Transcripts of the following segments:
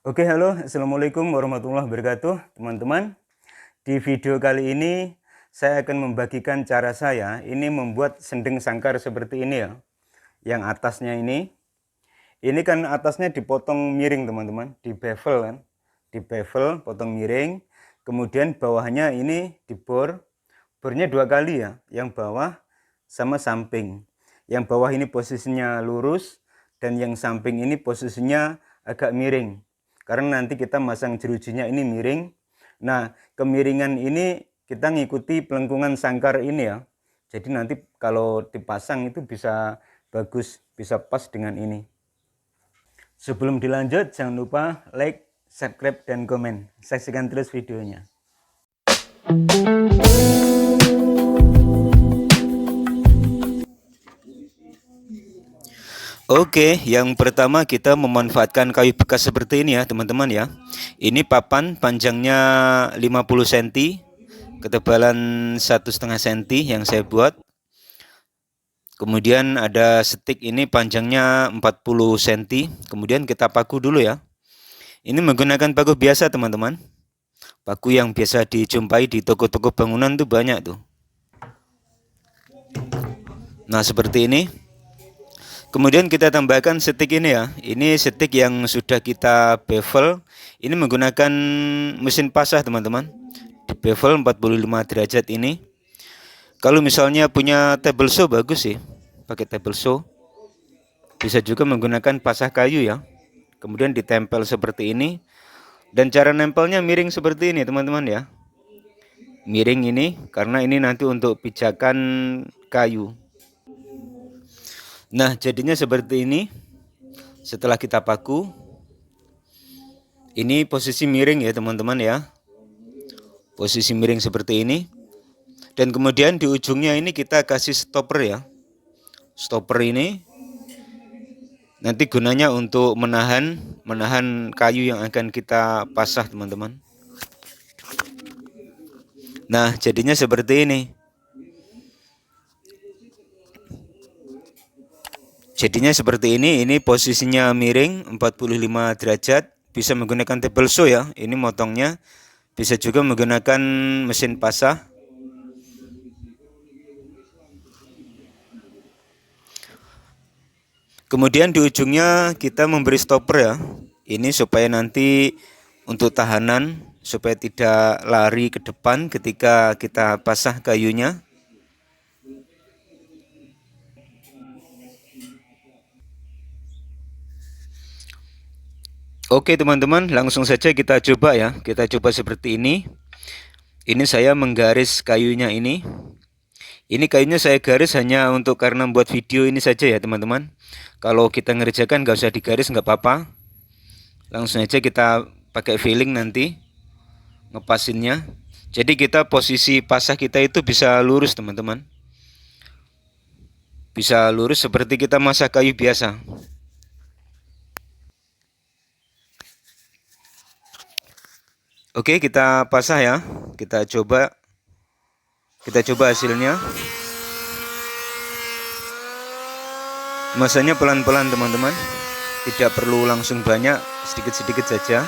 Oke, halo, assalamualaikum warahmatullahi wabarakatuh, teman-teman. Di video kali ini saya akan membagikan cara saya ini membuat sendeng sangkar seperti ini ya. Yang atasnya ini kan atasnya dipotong miring teman-teman, di bevel kan, di bevel potong miring. Kemudian bawahnya ini dibor, bornya 2 kali ya, yang bawah sama samping. Yang bawah ini posisinya lurus dan yang samping ini posisinya agak miring. Karena nanti kita masang jerujinya ini miring. Nah, kemiringan ini kita ngikuti pelengkungan sangkar ini ya. Jadi nanti kalau dipasang itu bisa bagus, bisa pas dengan ini. Sebelum dilanjut, jangan lupa like, subscribe, dan komen. Saksikan terus videonya. Oke, yang pertama kita memanfaatkan kayu bekas seperti ini ya teman-teman ya. Ini papan panjangnya 50 cm, ketebalan 1,5 cm yang saya buat. Kemudian ada stick ini panjangnya 40 cm. Kemudian kita paku dulu ya. Ini menggunakan paku biasa teman-teman. Paku yang biasa dijumpai di toko-toko bangunan tuh banyak tuh. Nah seperti ini. Kemudian kita tambahkan stick ini ya. Ini stick yang sudah kita bevel. Ini menggunakan mesin pasah teman-teman. Di bevel 45 derajat ini. Kalau misalnya punya table saw bagus sih. Pakai table saw. Bisa juga menggunakan pasah kayu ya. Kemudian ditempel seperti ini. Dan cara nempelnya miring seperti ini teman-teman ya. Miring ini karena ini nanti untuk pijakan kayu. Nah jadinya seperti ini. Setelah kita paku, ini posisi miring ya teman-teman ya. Posisi miring seperti ini. Dan kemudian di ujungnya ini kita kasih stopper ya. Stopper ini nanti gunanya untuk menahan kayu yang akan kita pasah teman-teman. Nah jadinya seperti ini. Jadinya seperti ini posisinya miring 45 derajat. Bisa menggunakan table saw ya, ini motongnya. Bisa juga menggunakan mesin pasah. Kemudian di ujungnya kita memberi stopper ya. Ini supaya nanti untuk tahanan, supaya tidak lari ke depan ketika kita pasah kayunya. Oke teman-teman, langsung saja kita coba ya. Kita coba seperti ini. Ini saya menggaris kayunya ini. Ini kayunya saya garis hanya untuk karena buat video ini saja ya teman-teman. Kalau kita ngerjakan nggak usah digaris, nggak apa-apa. Langsung aja kita pakai filling nanti ngepasinnya. Jadi kita posisi pasah kita itu bisa lurus teman-teman. Bisa lurus seperti kita masak kayu biasa. Oke, kita pasah ya. Kita coba hasilnya. Masanya pelan-pelan teman-teman. Tidak perlu langsung banyak, sedikit-sedikit saja.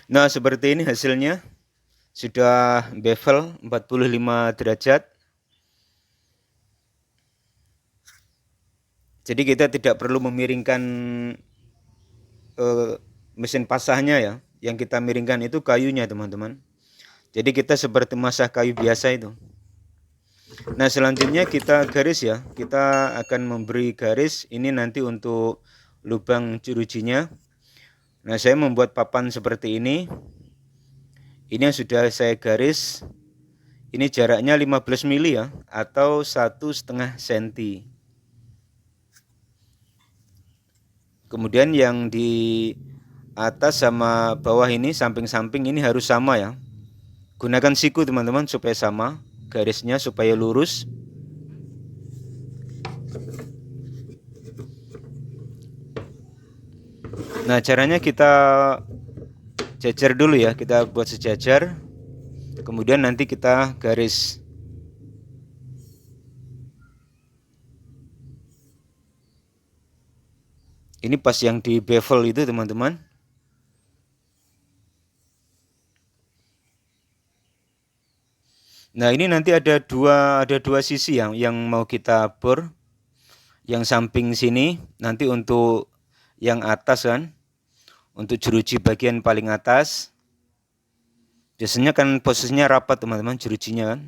Nah, seperti ini hasilnya. Sudah bevel 45 derajat. Jadi kita tidak perlu memiringkan mesin pasahnya ya. Yang kita miringkan itu kayunya teman-teman. Jadi kita seperti masak kayu biasa itu. Nah selanjutnya kita garis ya. Kita akan memberi garis. Ini nanti untuk lubang jerujinya. Nah saya membuat papan seperti ini. Ini yang sudah saya garis. Ini jaraknya 15 mili ya, atau 1,5 cm. Kemudian yang di atas sama bawah ini, samping-samping ini harus sama ya. Gunakan siku teman-teman supaya sama garisnya, supaya lurus. Nah caranya kita jejer dulu ya, kita buat sejajar. Kemudian nanti kita garis. Ini pas yang di bevel itu teman-teman. Nah, ini nanti ada dua sisi yang mau kita bor. Yang samping sini nanti untuk yang atas kan, untuk jeruji bagian paling atas. Biasanya kan posisinya rapat teman-teman, jerujinya kan.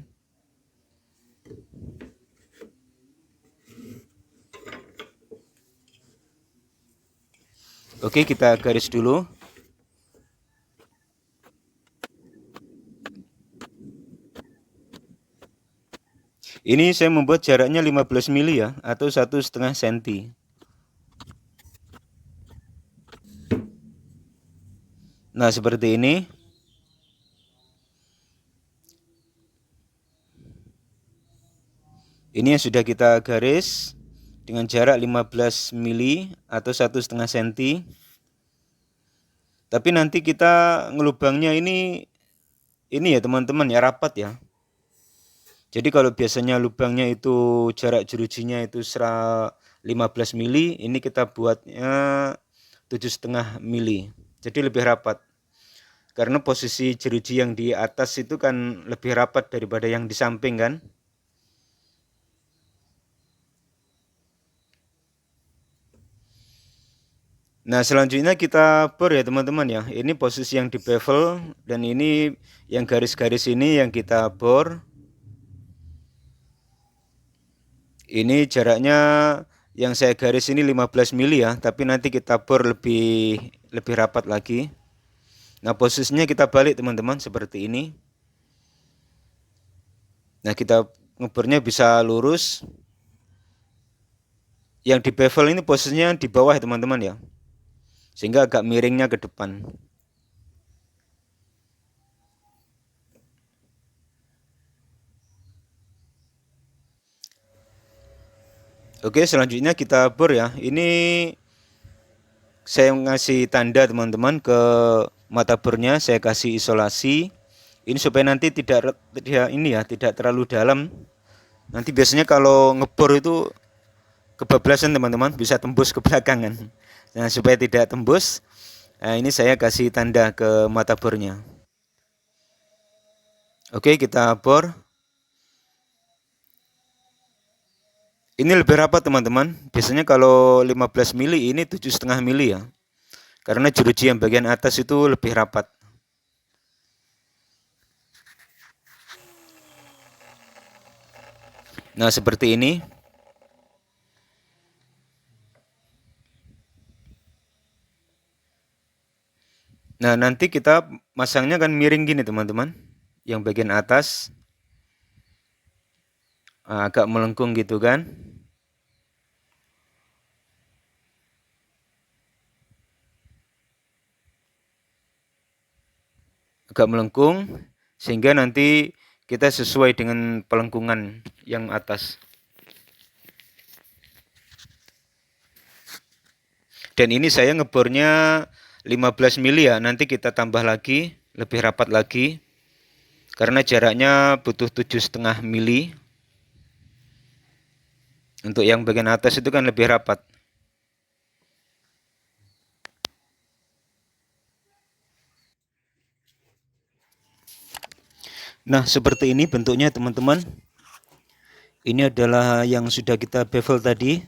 Oke, kita garis dulu. Ini saya membuat jaraknya 15 mili ya, atau 1,5 cm. Nah, seperti ini. Ini yang sudah kita garis dengan jarak 15 mili atau 1,5 cm. Tapi nanti kita ngelubangnya ini ya teman-teman ya, rapat ya. Jadi kalau biasanya lubangnya itu jarak jerujinya itu 15 mili, ini kita buatnya 7,5 mili. Jadi lebih rapat. Karena posisi jeruji yang di atas itu kan lebih rapat daripada yang di samping kan. Nah, selanjutnya kita bor ya teman-teman ya. Ini posisi yang di bevel dan ini yang garis-garis ini yang kita bor. Ini jaraknya yang saya garis ini 15 mili ya, tapi nanti kita bor lebih rapat lagi. Nah, posisinya kita balik teman-teman seperti ini. Nah, kita ngebornya bisa lurus. Yang di bevel ini posisinya di bawah ya teman-teman ya. Sehingga agak miringnya ke depan. Oke, selanjutnya kita bor ya. Ini saya ngasih tanda teman-teman ke mata bornya, saya kasih isolasi. Ini supaya nanti tidak terlalu dalam. Nanti biasanya kalau ngebor itu kebablasan teman-teman, bisa tembus ke belakangan. Nah, supaya tidak tembus, nah ini saya kasih tanda ke mata bornya. Oke, kita bor. Ini lebih rapat teman-teman. Biasanya kalau 15 mili ini 7,5 mili ya. Karena jeruji yang bagian atas itu lebih rapat. Nah, seperti ini. Nah, nanti kita masangnya kan miring gini teman-teman. Yang bagian atas agak melengkung gitu kan. Agak melengkung sehingga nanti kita sesuai dengan pelengkungan yang atas. Dan ini saya ngebornya 15 mili ya, nanti kita tambah lagi, lebih rapat lagi. Karena jaraknya butuh 7,5 mili. Untuk yang bagian atas itu kan lebih rapat. Nah, seperti ini bentuknya teman-teman. Ini adalah yang sudah kita bevel tadi.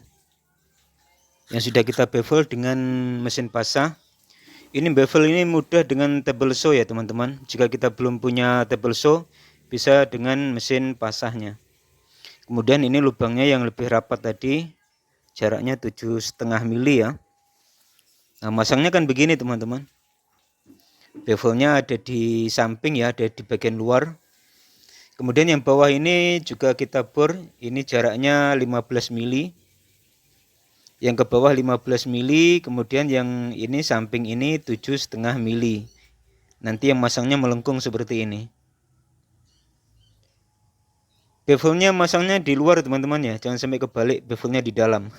Yang sudah kita bevel dengan mesin pasah. Ini bevel ini mudah dengan table saw ya teman-teman. Jika kita belum punya table saw, bisa dengan mesin pasahnya. Kemudian ini lubangnya yang lebih rapat tadi. Jaraknya 7,5 mili ya. Nah, masangnya kan begini teman-teman. Bevelnya ada di samping ya, ada di bagian luar. Kemudian yang bawah ini juga kita bor, ini jaraknya 15 mili. Yang ke bawah 15 mili, kemudian yang ini samping ini 7,5 mili. Nanti yang masangnya melengkung seperti ini. Bevelnya masangnya di luar teman-teman ya, jangan sampai kebalik bevelnya di dalam.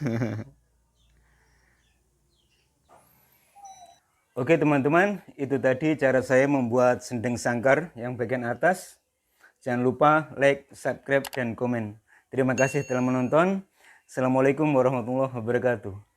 Oke teman-teman, itu tadi cara saya membuat sendeng sangkar yang bagian atas. Jangan lupa like, subscribe, dan komen. Terima kasih telah menonton. Assalamualaikum warahmatullahi wabarakatuh.